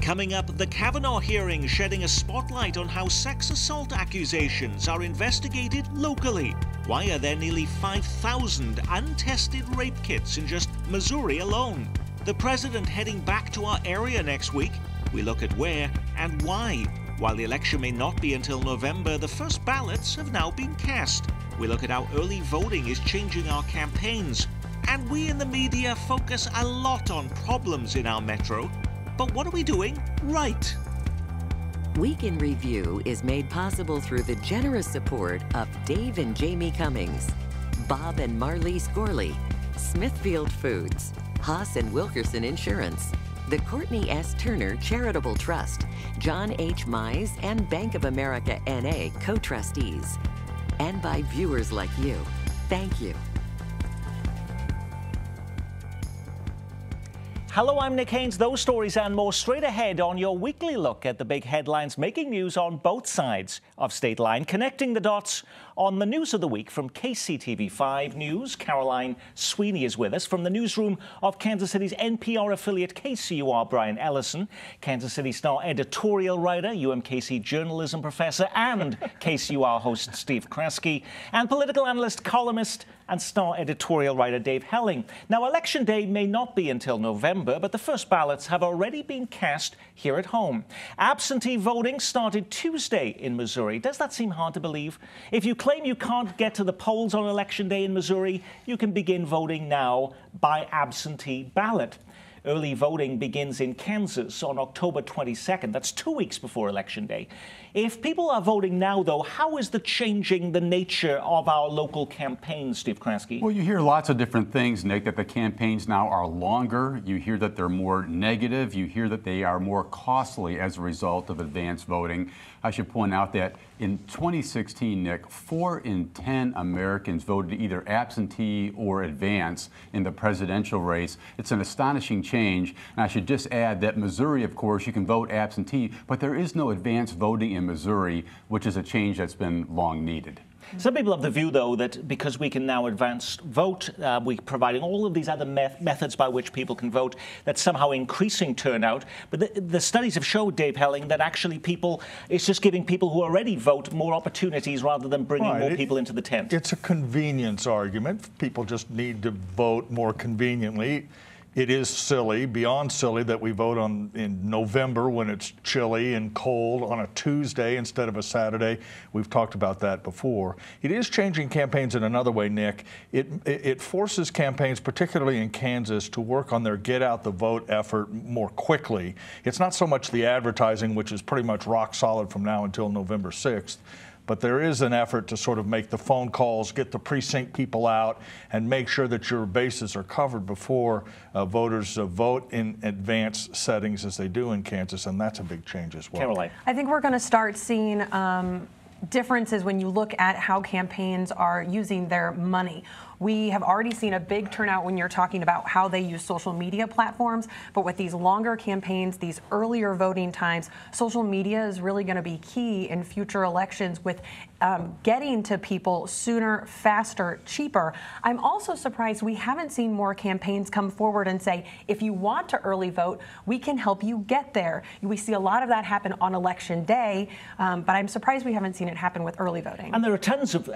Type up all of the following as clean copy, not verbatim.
Coming up, the Kavanaugh hearing shedding a spotlight on how sex assault accusations are investigated locally. Why are there nearly 5,000 untested rape kits in just Missouri alone? The president heading back to our area next week. We look at where and why. While the election may not be until November, the first ballots have now been cast. We look at how early voting is changing our campaigns. And we in the media focus a lot on problems in our metro. But what are we doing right? Week in Review is made possible through the generous support of Dave and Jamie Cummings, Bob and Marlise Gorley, Smithfield Foods, Haas and Wilkerson Insurance, the Courtney S. Turner Charitable Trust, John H. Mize and Bank of America N.A. co-trustees, and by viewers like you. Thank you. Hello, I'm Nick Haynes. Those stories and more straight ahead on your weekly look at the big headlines making news on both sides of state line, connecting the dots on the news of the week from KCTV5 News. Caroline Sweeney is with us from the newsroom of Kansas City's NPR affiliate KCUR. Brian Ellison, Kansas City Star editorial writer, UMKC journalism professor, and KCUR host Steve Kraske, and political analyst, columnist, and Star editorial writer Dave Helling. Now, Election Day may not be until November, but the first ballots have already been cast here at home. Absentee voting started Tuesday in Missouri. Does that seem hard to believe? If you claim you can't get to the polls on Election Day in Missouri, you can begin voting now by absentee ballot. Early voting begins in Kansas on October 22nd. That's 2 weeks before Election Day. If people are voting now, though, how is that changing the nature of our local campaigns, Steve Kraske? Well, you hear lots of different things, Nick, that the campaigns now are longer. You hear that they're more negative. You hear that they are more costly as a result of advance voting. I should point out that in 2016, Nick, 4 in 10 Americans voted either absentee or advance in the presidential race. It's an astonishing change. And I should just add that Missouri, of course, you can vote absentee, but there is no advance voting in Missouri, which is a change that's been long needed. Some people have the view, though, that because we can now advance vote, we're providing all of these other methods by which people can vote, that's somehow increasing turnout. But the studies have showed, Dave Helling, that actually it's just giving people who already vote more opportunities rather than bringing more people into the tent. It's a convenience argument. People just need to vote more conveniently. It is silly, beyond silly, that we vote in November when it's chilly and cold on a Tuesday instead of a Saturday. We've talked about that before. It is changing campaigns in another way, Nick. It forces campaigns, particularly in Kansas, to work on their get-out-the-vote effort more quickly. It's not so much the advertising, which is pretty much rock solid from now until November 6th. But there is an effort to sort of make the phone calls, get the precinct people out, and make sure that your bases are covered before voters vote in advance settings as they do in Kansas, and that's a big change as well. Caroline. I think we're going to start seeing differences when you look at how campaigns are using their money. We have already seen a big turnout when you're talking about how they use social media platforms, but with these longer campaigns, these earlier voting times, social media is really going to be key in future elections with getting to people sooner, faster, cheaper. I'm also surprised we haven't seen more campaigns come forward and say, if you want to early vote, we can help you get there. We see a lot of that happen on Election Day, but I'm surprised we haven't seen it happen with early voting. And there are tons of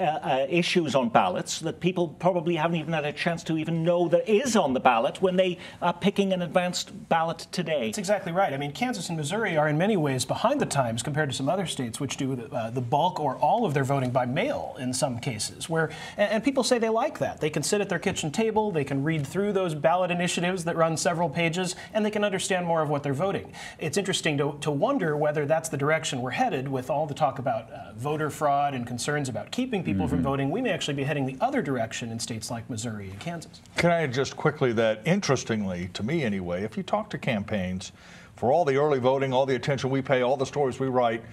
issues on ballots that people probably haven't even had a chance to even know that is on the ballot when they are picking an advanced ballot today. That's exactly right. I mean, Kansas and Missouri are in many ways behind the times compared to some other states which do the bulk or all of their voting by mail in some cases, and people say they like that. They can sit at their kitchen table, they can read through those ballot initiatives that run several pages, and they can understand more of what they're voting. It's interesting to wonder whether that's the direction we're headed with all the talk about voter fraud and concerns about keeping people from voting. We may actually be heading the other direction in states like Missouri and Kansas. Can I add just quickly that, interestingly, to me anyway, if you talk to campaigns, for all the early voting, all the attention we pay, all the stories we write,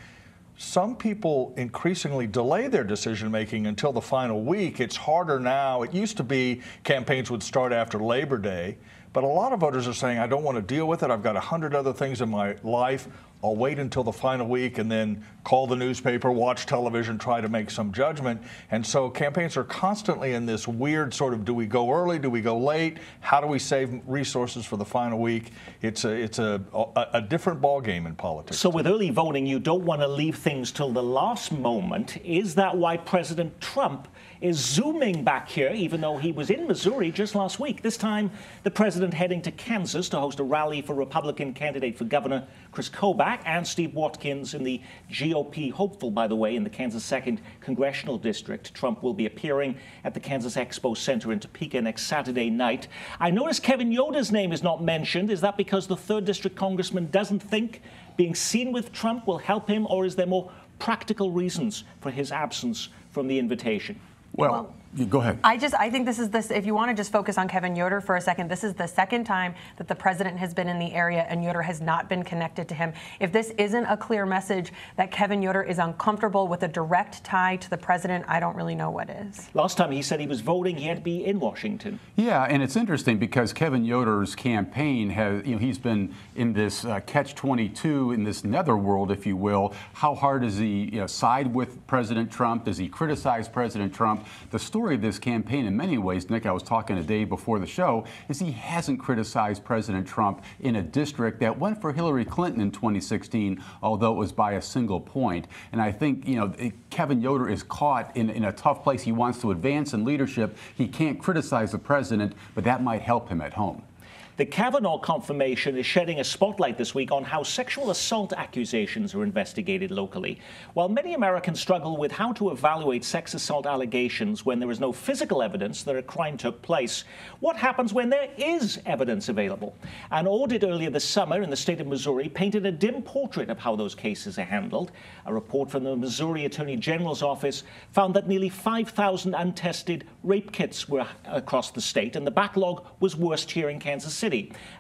some people increasingly delay their decision-making until the final week. It's harder now. It used to be campaigns would start after Labor Day, But a lot of voters are saying, I don't want to deal with it. I've got 100 other things in my life. I'll wait until the final week and then call the newspaper, watch television, try to make some judgment. And so campaigns are constantly in this weird sort of, do we go early, do we go late? How do we save resources for the final week? It's a different ballgame in politics. So with early voting, you don't want to leave things till the last moment. Is that why President Trump is zooming back here, even though he was in Missouri just last week? This time, the president heading to Kansas to host a rally for Republican candidate for governor Chris Kobach and Steve Watkins in the GOP hopeful, by the way, in the Kansas 2nd Congressional District. Trump will be appearing at the Kansas Expo Center in Topeka next Saturday night. I noticed Kevin Yoder's name is not mentioned. Is that because the 3rd District congressman doesn't think being seen with Trump will help him, or is there more practical reasons for his absence from the invitation? Well, go ahead. I think this is this. If you want to just focus on Kevin Yoder for a second, this is the second time that the president has been in the area and Yoder has not been connected to him. If this isn't a clear message that Kevin Yoder is uncomfortable with a direct tie to the president, I don't really know what is. Last time he said he was voting, he had to be in Washington. Yeah, and it's interesting because Kevin Yoder's campaign has, he's been in this catch-22 in this netherworld, if you will. How hard does he side with President Trump? Does he criticize President Trump? The story of this campaign, in many ways, Nick, I was talking a day before the show, is he hasn't criticized President Trump in a district that went for Hillary Clinton in 2016, although it was by a single point. And I think, Kevin Yoder is caught in a tough place. He wants to advance in leadership. He can't criticize the president, but that might help him at home. The Kavanaugh confirmation is shedding a spotlight this week on how sexual assault accusations are investigated locally. While many Americans struggle with how to evaluate sex assault allegations when there is no physical evidence that a crime took place, what happens when there is evidence available? An audit earlier this summer in the state of Missouri painted a dim portrait of how those cases are handled. A report from the Missouri Attorney General's office found that nearly 5,000 untested rape kits were across the state, and the backlog was worst here in Kansas City.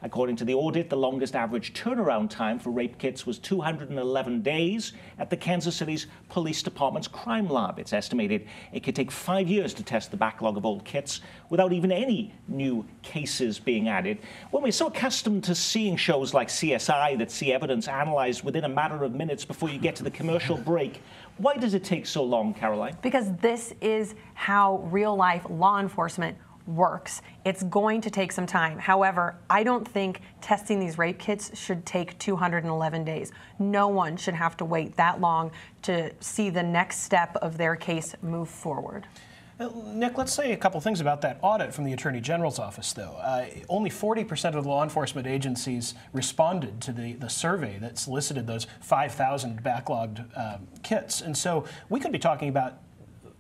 According to the audit, the longest average turnaround time for rape kits was 211 days at the Kansas City's Police Department's crime lab. It's estimated it could take 5 years to test the backlog of old kits without even any new cases being added. When we're so accustomed to seeing shows like CSI that see evidence analyzed within a matter of minutes before you get to the commercial break, why does it take so long, Caroline? Because this is how real-life law enforcement works. It's going to take some time. However, I don't think testing these rape kits should take 211 days. No one should have to wait that long to see the next step of their case move forward. Nick, let's say a couple things about that audit from the Attorney General's office, though. Only 40% of the law enforcement agencies responded to the survey that solicited those 5,000 backlogged kits. And so we could be talking about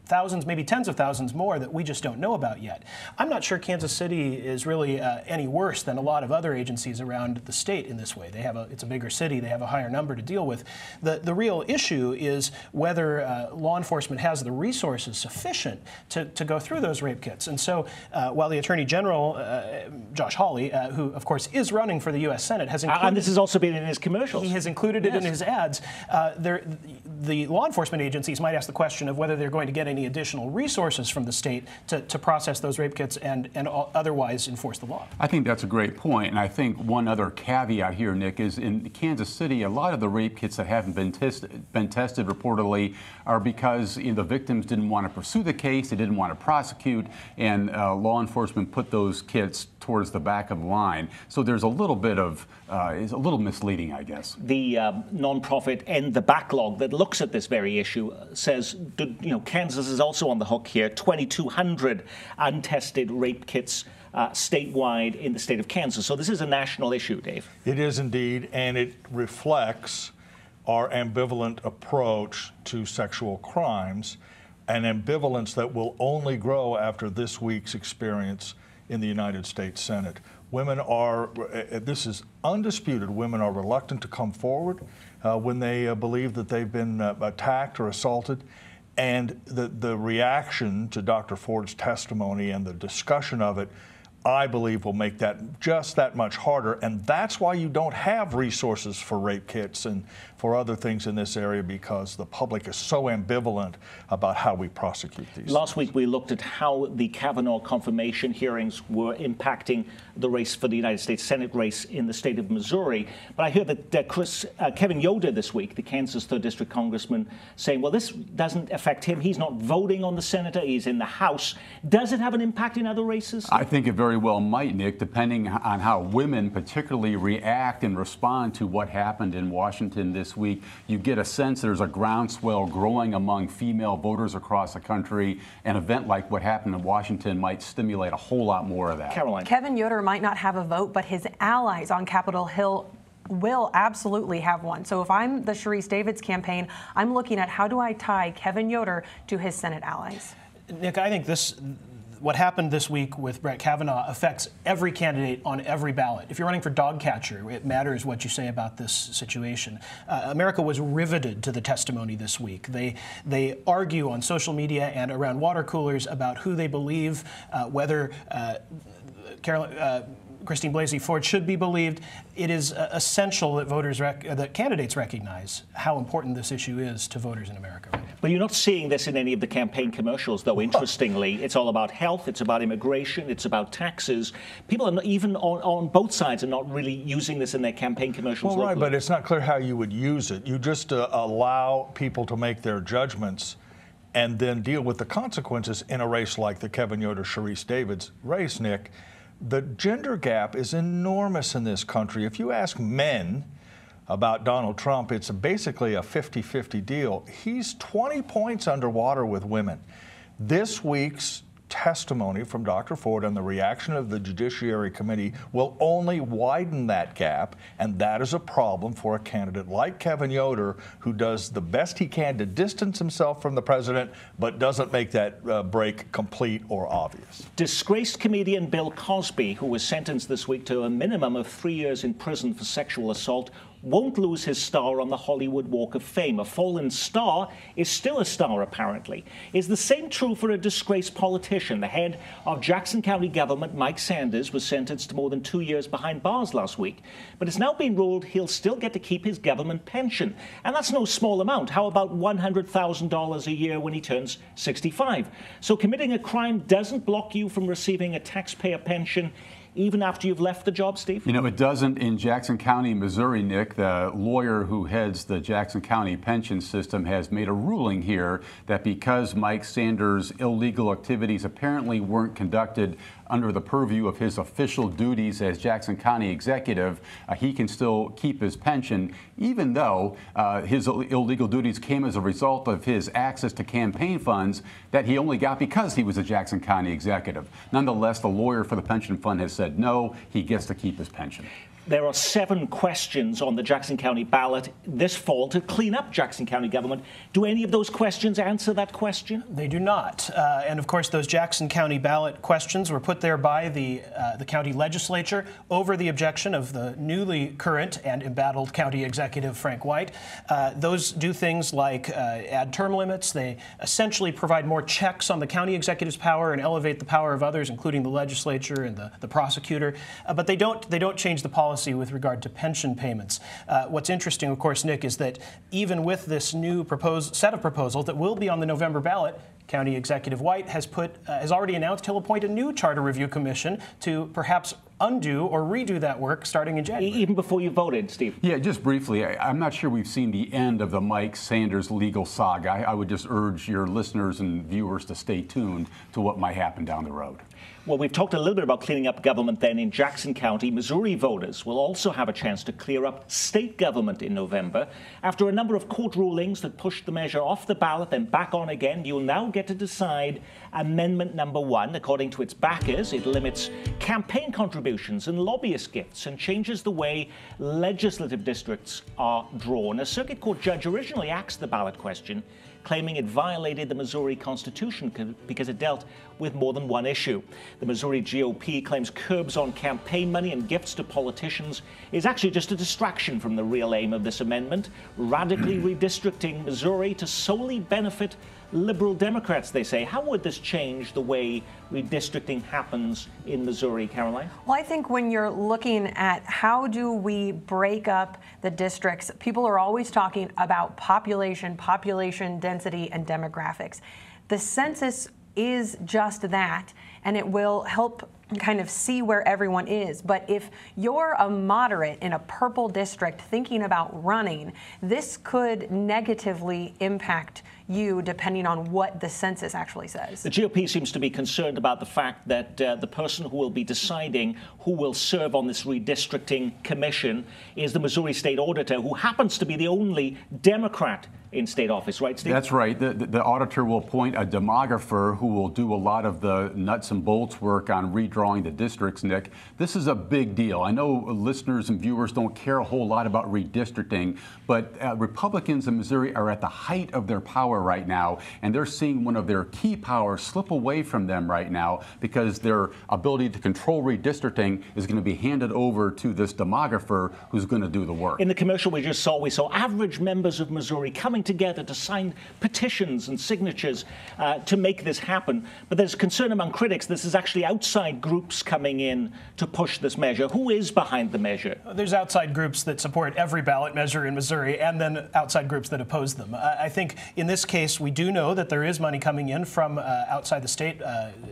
thousands, maybe tens of thousands more that we just don't know about yet. I'm not sure Kansas City is really any worse than a lot of other agencies around the state in this way. It's a bigger city, they have a higher number to deal with. The real issue is whether law enforcement has the resources sufficient to go through those rape kits. And so while the Attorney General, Josh Hawley, who of course is running for the U.S. Senate, has included— and this has also been in his commercials. He has included it in his ads. The law enforcement agencies might ask the question of whether they're going to get any additional resources from the state to process those rape kits and otherwise enforce the law. I think that's a great point. And I think one other caveat here, Nick, is in Kansas City, a lot of the rape kits that haven't been tested reportedly are because the victims didn't want to pursue the case, they didn't want to prosecute, and law enforcement put those kits towards the back of the line. So there's a little bit of, it's a little misleading, I guess. The nonprofit End the Backlog that looks at this very issue says, Kansas is also on the hook here. 2,200 untested rape kits statewide in the state of Kansas. So this is a national issue, Dave. It is indeed, and it reflects our ambivalent approach to sexual crimes, an ambivalence that will only grow after this week's experience in the United States Senate. Women are, this is undisputed, women are reluctant to come forward when they believe that they've been attacked or assaulted. And the reaction to Dr. Ford's testimony and the discussion of it, I believe, will make that just that much harder. And that's why you don't have resources for rape kits and for other things in this area because the public is so ambivalent about how we prosecute these. Last week we looked at how the Kavanaugh confirmation hearings were impacting the race for the United States Senate race in the state of Missouri. But I heard that Kevin Yoder this week, the Kansas 3rd District Congressman, saying, well, this doesn't affect him. He's not voting on the senator. He's in the House. Does it have an impact in other races? I think it very well might, Nick, depending on how women particularly react and respond to what happened in Washington this week. You get a sense there's a groundswell growing among female voters across the country. An event like what happened in Washington might stimulate a whole lot more of that. Caroline. Kevin Yoder might not have a vote, but his allies on Capitol Hill will absolutely have one. So if I'm the Sharice Davids campaign, I'm looking at how do I tie Kevin Yoder to his Senate allies. Nick, I think what happened this week with Brett Kavanaugh affects every candidate on every ballot. If you're running for dog catcher, it matters what you say about this situation. America was riveted to the testimony this week. They argue on social media and around water coolers about who they believe, whether Christine Blasey Ford should be believed. It is essential that that candidates recognize how important this issue is to voters in America right now. But you're not seeing this in any of the campaign commercials, though, interestingly. It's all about health, it's about immigration, it's about taxes. People are not, even on both sides are not really using this in their campaign commercials. Well, locally. right, but it's not clear how you would use it. You just allow people to make their judgments and then deal with the consequences in a race like the Kevin Yoder-Sharice Davids race, Nick. The gender gap is enormous in this country. If you ask men about Donald Trump, it's basically a 50-50 deal. He's 20 points underwater with women. This week's testimony from Dr. Ford and the reaction of the Judiciary Committee will only widen that gap, and that is a problem for a candidate like Kevin Yoder, who does the best he can to distance himself from the president, but doesn't make that break complete or obvious. Disgraced comedian Bill Cosby, who was sentenced this week to a minimum of 3 years in prison for sexual assault, won't lose his star on the Hollywood Walk of Fame. A fallen star is still a star, apparently. Is the same true for a disgraced politician? The head of Jackson County government, Mike Sanders, was sentenced to more than 2 years behind bars last week. But it's now been ruled he'll still get to keep his government pension. And that's no small amount. How about $100,000 a year when he turns 65? So committing a crime doesn't block you from receiving a taxpayer pension even after you've left the job, Steve? You know, it doesn't in Jackson County, Missouri, Nick. The lawyer who heads the Jackson County pension system has made a ruling here that because Mike Sanders' illegal activities apparently weren't conducted under the purview of his official duties as Jackson County executive, he can still keep his pension, even though his illegal duties came as a result of his access to campaign funds that he only got because he was a Jackson County executive. Nonetheless, the lawyer for the pension fund has said no, he gets to keep his pension. There are 7 questions on the Jackson County ballot this fall to clean up Jackson County government. Do any of those questions answer that question? They do not. And of course, those Jackson County ballot questions were put there by the county legislature over the objection of the newly current and embattled county executive, Frank White. Those do things like add term limits. They essentially provide more checks on the county executive's power and elevate the power of others, including the legislature and the prosecutor. But they don't change the policy with regard to pension payments. What's interesting, of course, Nick, is that even with this new set of proposals that will be on the November ballot, County Executive White has already announced he'll appoint a new charter review commission to perhaps undo or redo that work starting in January. Even before you voted, Steve? Yeah, just briefly, I'm not sure we've seen the end of the Mike Sanders legal saga. I would just urge your listeners and viewers to stay tuned to what might happen down the road. Well, we've talked a little bit about cleaning up government then in Jackson County. Missouri voters will also have a chance to clear up state government in November. After a number of court rulings that pushed the measure off the ballot and back on again, you'll now get to decide Amendment number 1. According to its backers, it limits campaign contributions and lobbyist gifts and changes the way legislative districts are drawn. A circuit court judge originally asked the ballot question, claiming it violated the Missouri Constitution because it dealt with more than one issue. The Missouri GOP claims curbs on campaign money and gifts to politicians is actually just a distraction from the real aim of this amendment, radically redistricting Missouri to solely benefit Liberal Democrats, they say. How would this change the way redistricting happens in Missouri, Caroline? Well, I think when you're looking at how do we break up the districts, people are always talking about population density, and demographics. The census is just that, and it will help kind of see where everyone is. But if you're a moderate in a purple district thinking about running, this could negatively impact you depending on what the census actually says. The GOP seems to be concerned about the fact that the person who will be deciding who will serve on this redistricting commission is the Missouri State Auditor, who happens to be the only Democrat in state office, right, Steve? That's right. The auditor will appoint a demographer who will do a lot of the nuts and bolts work on redrawing the districts, Nick. This is a big deal. I know listeners and viewers don't care a whole lot about redistricting, but Republicans in Missouri are at the height of their power right now, and they're seeing one of their key powers slip away from them right now because their ability to control redistricting is going to be handed over to this demographer who's going to do the work. In the commercial we saw average members of Missouri coming together to sign petitions and signatures to make this happen. But there's concern among critics this is actually outside groups coming in to push this measure. Who is behind the measure? There's outside groups that support every ballot measure in Missouri, and then outside groups that oppose them. I think in this case we do know that there is money coming in from outside the state.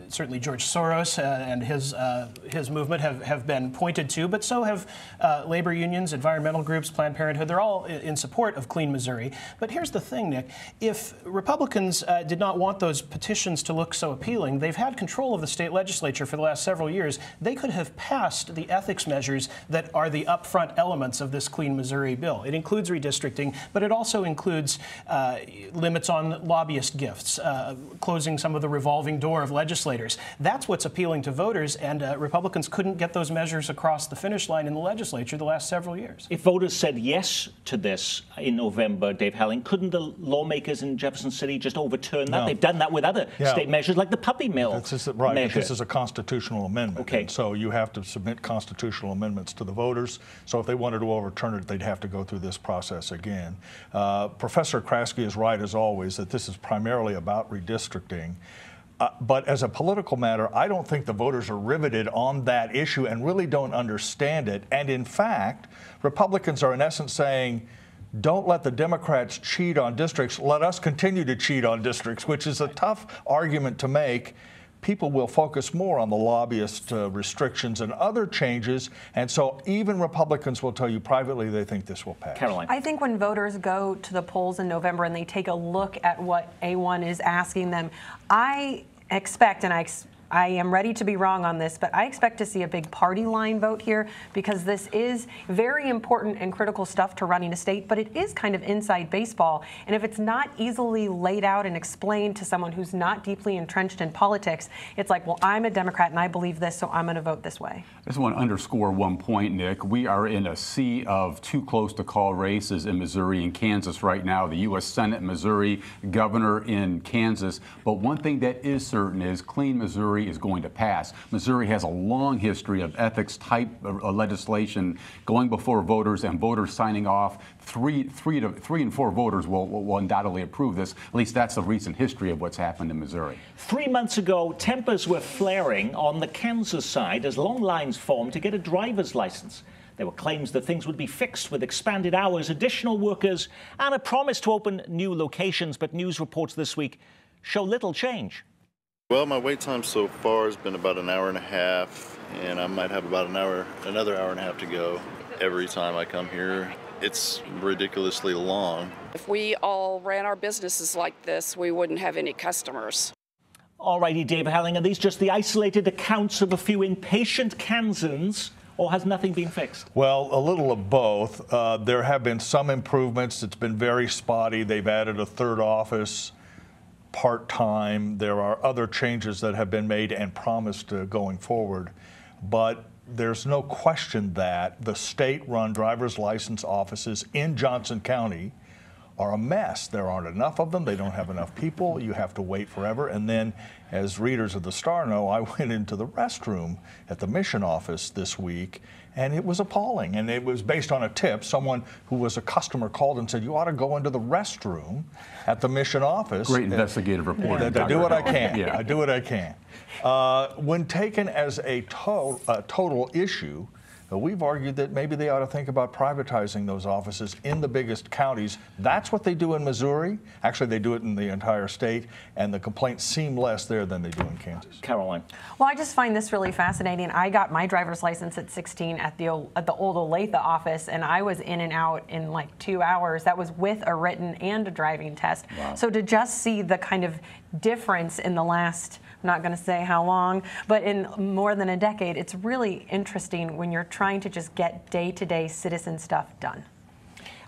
Certainly George Soros and his movement have been pointed to, but so have labor unions, environmental groups, Planned Parenthood. They're all in support of Clean Missouri. But here's the thing, Nick. If Republicans did not want those petitions to look so appealing, they've had control of the state legislature for the last several years. They could have passed the ethics measures that are the upfront elements of this Clean Missouri bill. It includes redistricting, but it also includes limits on lobbyist gifts, closing some of the revolving door of legislators. That's what's appealing to voters, and Republicans couldn't get those measures across the finish line in the legislature the last several years. If voters said yes to this in November, Dave Helling, couldn't the lawmakers in Jefferson City just overturn that? No. They've done that with other state measures, like the puppy mill right, measure. This is a constitutional amendment. Okay. And so you have to submit constitutional amendments to the voters. So if they wanted to overturn it, they'd have to go through this process again. Professor Kraske is right, as always, that this is primarily about redistricting. But as a political matter, I don't think the voters are riveted on that issue and really don't understand it. And in fact, Republicans are in essence saying, don't let the Democrats cheat on districts. Let us continue to cheat on districts, which is a tough argument to make. People will focus more on the lobbyist restrictions and other changes. And so even Republicans will tell you privately they think this will pass. Caroline. I think when voters go to the polls in November and they take a look at what A1 is asking them, I expect, and I am ready to be wrong on this, but I expect to see a big party line vote here because this is very important and critical stuff to running a state, but it is kind of inside baseball. And if it's not easily laid out and explained to someone who's not deeply entrenched in politics, it's like, well, I'm a Democrat and I believe this, so I'm going to vote this way. I just want to underscore one point, Nick. We are in a sea of too close to call races in Missouri and Kansas right now. The U.S. Senate in Missouri, governor in Kansas. But one thing that is certain is Clean Missouri is going to pass. Missouri has a long history of ethics type legislation going before voters and voters signing off. Three and four voters will undoubtedly approve this. At least that's the recent history of what's happened in Missouri. 3 months ago, tempers were flaring on the Kansas side as long lines formed to get a driver's license. There were claims that things would be fixed with expanded hours, additional workers, and a promise to open new locations. But news reports this week show little change. Well, my wait time so far has been about an hour and a half, and I might have about another hour and a half to go. Every time I come here, it's ridiculously long. If we all ran our businesses like this, we wouldn't have any customers. All righty, Dave Helling, are these just the isolated accounts of a few impatient Kansans, or has nothing been fixed? Well, a little of both. There have been some improvements. It's been very spotty. They've added a third office, part-time. There are other changes that have been made and promised going forward. But there's no question that the state-run driver's license offices in Johnson County are a mess. There aren't enough of them. They don't have enough people. You have to wait forever. And then, as readers of the Star know, I went into the restroom at the mission office this week, and it was appalling. And it was based on a tip. Someone who was a customer called and said, you ought to go into the restroll at the mission office. Great investigative reporting. I do what I can. Yeah. I do what I can. When taken as a total issue, we've argued that maybe they ought to think about privatizing those offices in the biggest counties. That's what they do in Missouri. Actually, they do it in the entire state, and the complaints seem less there than they do in Kansas. Caroline. Well, I just find this really fascinating. I got my driver's license at 16 at the old Olathe office, and I was in and out in like 2 hours. That was with a written and a driving test. Wow. So to just see the kind of difference in the last, I'm not going to say how long, but in more than a decade, it's really interesting when you're trying to just get day-to-day citizen stuff done.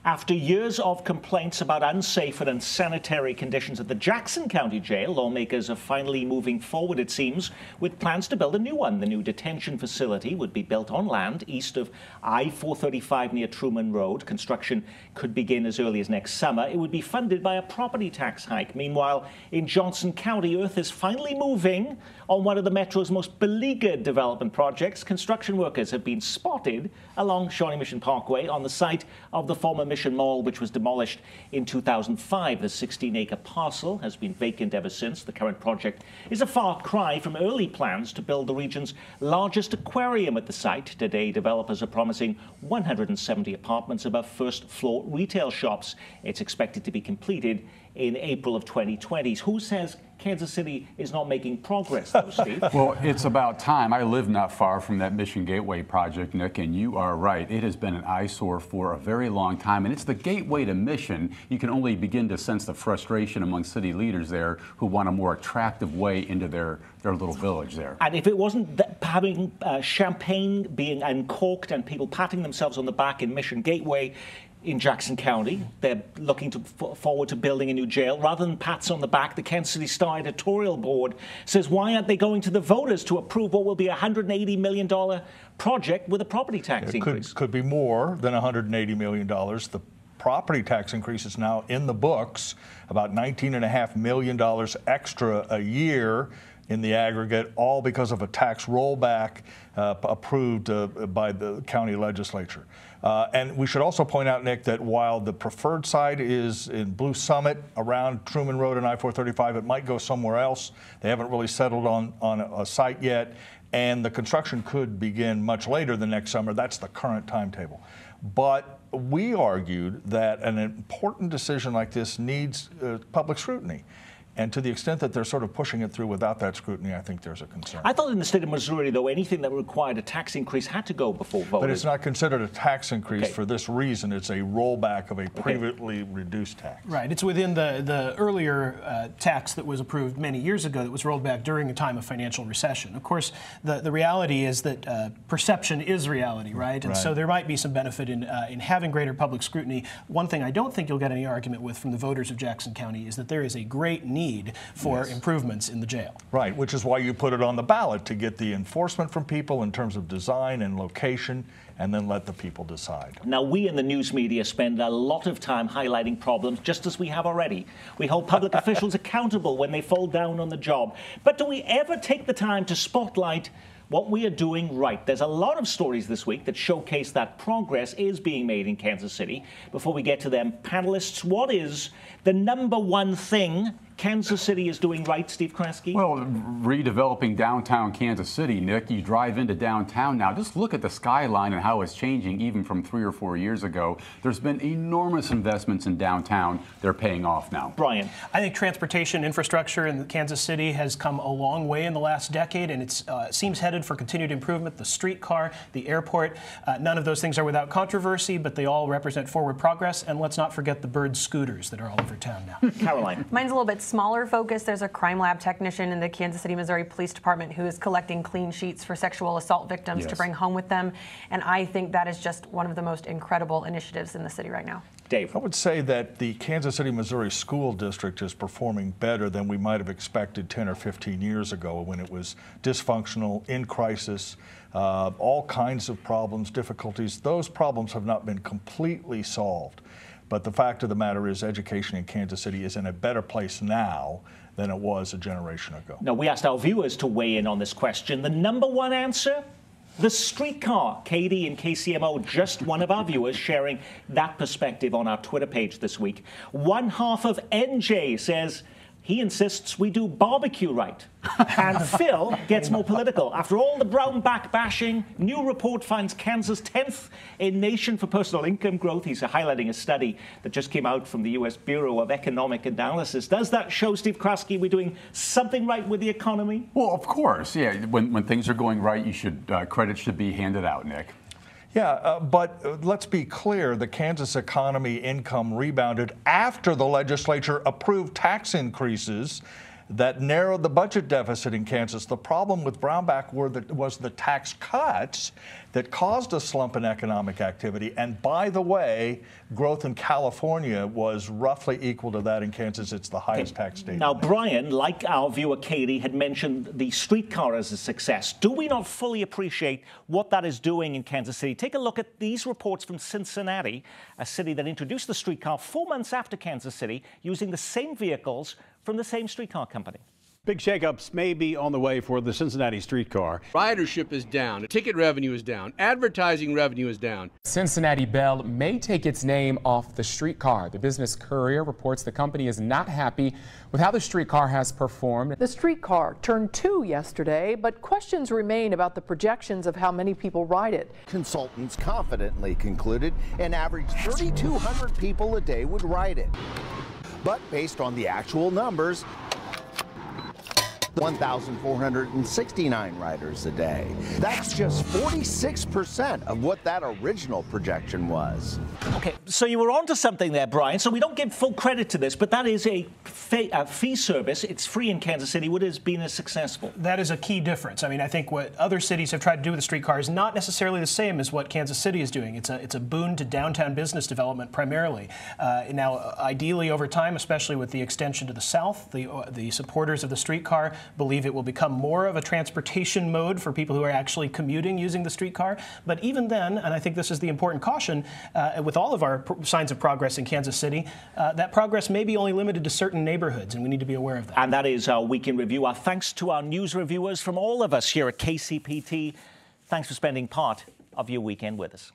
After years of complaints about unsafe and unsanitary conditions at the Jackson County Jail, lawmakers are finally moving forward, it seems, with plans to build a new one. The new detention facility would be built on land east of I-435 near Truman Road. Construction could begin as early as next summer. It would be funded by a property tax hike. Meanwhile, in Johnson County, Earth is finally moving on one of the Metro's most beleaguered development projects. Construction workers have been spotted along Shawnee Mission Parkway on the site of the former Mission Mall, which was demolished in 2005. The 16-acre parcel has been vacant ever since. The current project is a far cry from early plans to build the region's largest aquarium at the site. Today, developers are promising 170 apartments above first-floor retail shops. It's expected to be completed in April of 2020. Who says Kansas City is not making progress, though, Steve? Well, it's about time. I live not far from that Mission Gateway project, Nick, and you are right. It has been an eyesore for a very long time, and it's the gateway to Mission. You can only begin to sense the frustration among city leaders there who want a more attractive way into their little village there. And if it wasn't having champagne being uncorked and people patting themselves on the back in Mission Gateway, in Jackson County, they're looking forward to building a new jail. Rather than pats on the back, the Kansas City Star editorial board says, why aren't they going to the voters to approve what will be a $180 million project with a property tax increase? Could be more than $180 million. The property tax increase is now in the books, about $19.5 million extra a year in the aggregate, all because of a tax rollback approved by the county legislature. And we should also point out, Nick, that while the preferred site is in Blue Summit around Truman Road and I-435, it might go somewhere else. They haven't really settled on a site yet, and the construction could begin much later than next summer. That's the current timetable. But we argued that an important decision like this needs public scrutiny. And to the extent that they're sort of pushing it through without that scrutiny, I think there's a concern. I thought in the state of Missouri, though, anything that required a tax increase had to go before voters. But it's not considered a tax increase for this reason. It's a rollback of a previously reduced tax. Right. It's within the earlier tax that was approved many years ago that was rolled back during a time of financial recession. Of course, the reality is that perception is reality, right? And so there might be some benefit in having greater public scrutiny. One thing I don't think you'll get any argument with from the voters of Jackson County is that there is a great need for improvements in the jail. Right, which is why you put it on the ballot, to get the enforcement from people in terms of design and location, and then let the people decide. Now, we in the news media spend a lot of time highlighting problems, just as we have already. We hold public officials accountable when they fall down on the job. But do we ever take the time to spotlight what we are doing right? There's a lot of stories this week that showcase that progress is being made in Kansas City. Before we get to them, panelists, what is the number one thing Kansas City is doing right, Steve Kraske? Well, redeveloping downtown Kansas City, Nick. You drive into downtown now, just look at the skyline and how it's changing even from 3 or 4 years ago. There's been enormous investments in downtown. They're paying off now. Brian? I think transportation infrastructure in Kansas City has come a long way in the last decade, and it seems headed for continued improvement. The streetcar, the airport, none of those things are without controversy, but they all represent forward progress. And let's not forget the bird scooters that are all over town now. Caroline? Mine's a little bit smaller focus. There's a crime lab technician in the Kansas City, Missouri Police Department who is collecting clean sheets for sexual assault victims to bring home with them. And I think that is just one of the most incredible initiatives in the city right now. Dave? I would say that the Kansas City, Missouri School District is performing better than we might have expected 10 or 15 years ago, when it was dysfunctional, in crisis, all kinds of problems, difficulties. Those problems have not been completely solved. But the fact of the matter is education in Kansas City is in a better place now than it was a generation ago. Now, we asked our viewers to weigh in on this question. The number one answer? The streetcar. Katie and KCMO, just one of our viewers, sharing that perspective on our Twitter page this week. One half of NJ says he insists we do barbecue right. And Phil gets more political. After all the brown back bashing, new report finds Kansas 10th in nation for personal income growth. He's highlighting a study that just came out from the U.S. Bureau of Economic Analysis. Does that show, Steve Kraske, we're doing something right with the economy? Well, of course, yeah. When things are going right, credit should be handed out, Nick. Yeah, but let's be clear, the Kansas economy income rebounded after the legislature approved tax increases that narrowed the budget deficit in Kansas. The problem with Brownback was the tax cuts that caused a slump in economic activity. And by the way, growth in California was roughly equal to that in Kansas. It's the highest tax state. Now, Brian, like our viewer Katie, had mentioned the streetcar as a success. Do we not fully appreciate what that is doing in Kansas City? Take a look at these reports from Cincinnati, a city that introduced the streetcar 4 months after Kansas City, using the same vehicles from the same streetcar company. Big shakeups may be on the way for the Cincinnati streetcar. Ridership is down, ticket revenue is down, advertising revenue is down. Cincinnati Bell may take its name off the streetcar. The Business Courier reports the company is not happy with how the streetcar has performed. The streetcar turned 2 yesterday, but questions remain about the projections of how many people ride it. Consultants confidently concluded an average 3,200 people a day would ride it. But based on the actual numbers, 1,469 riders a day. That's just 46% of what that original projection was. Okay, so you were onto something there, Brian. So we don't give full credit to this, but that is a fee service. It's free in Kansas City. Would it have been as successful? That is a key difference. I mean, I think what other cities have tried to do with the streetcar is not necessarily the same as what Kansas City is doing. It's a boon to downtown business development primarily. Now, ideally over time, especially with the extension to the south, the supporters of the streetcar believe it will become more of a transportation mode for people who are actually commuting using the streetcar. But even then, and I think this is the important caution, with all of our signs of progress in Kansas City, that progress may be only limited to certain neighborhoods, and we need to be aware of that. And that is our Week in Review. Our thanks to our news reviewers from all of us here at KCPT. Thanks for spending part of your weekend with us.